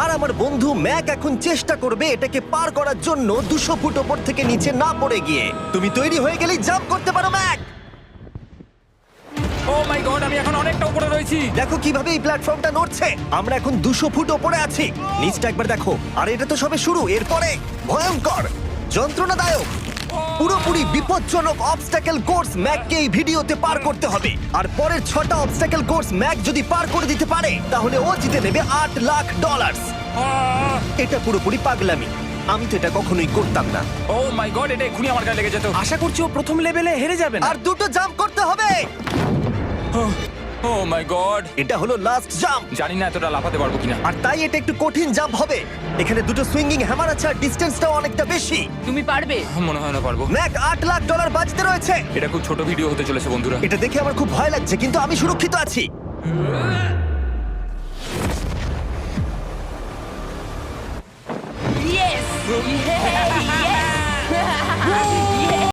আর আমার বন্ধু ম্যাক এখন চেষ্টা করবে এটাকে পার করার জন্য 200 ফুট ওপর থেকে নিচে না পড়ে গিয়ে। তুমি তৈরি হয়ে গেলেই জাম্প করতে পারো ম্যাক। ও মাই গড, আমি এখন অনেকটা উপরে রয়েছি। দেখো কিভাবে এই প্ল্যাটফর্মটা নড়ছে। আমরা এখন 200 ফুট ওপরে আছি। নিচটা একবার দেখো। আর এটা তো সবে শুরু, এরপরে ভয়ঙ্কর, যন্ত্রণাদায়ক, পুরোপুরি বিপজ্জনক অবস্টাকেল কোর্স ম্যাককে এই ভিডিওতে পার করতে হবে। আর পরের 6টা অবস্টাকেল কোর্স ম্যাক যদি পার করে দিতে পারে তাহলে ও জিতে নেবে $8 লাখ। এটা পুরোপুরি পাগলামি। আমি তো এটা কখনোই করতাম না। ও মাই গড, এটা এক্ষুনি আমার গায়ে লেগে যেত। আশা করছি ও প্রথম লেভেলে হেরে যাবে না। আর 2টো জাম্প করতে হবে। ও মাই গড, এটা হলো লাস্ট জাম্প। জানি না এতটা লাফাতে পারবো কিনা। আর তাই এটা একটু কঠিন জাম্প হবে। এখানে 2টো সুইঙ্গিং হ্যামার আছে আর ডিসটেন্সটাও অনেকটা বেশি। তুমি পারবে। মনে হয় না পারবো। ম্যাক $8 লাখ বাঁচতে রয়েছে। এটা খুব ছোট ভিডিও হতে চলেছে বন্ধুরা। এটা দেখে আমার খুব ভয় লাগছে, কিন্তু আমি সুরক্ষিত আছি। ইয়েস!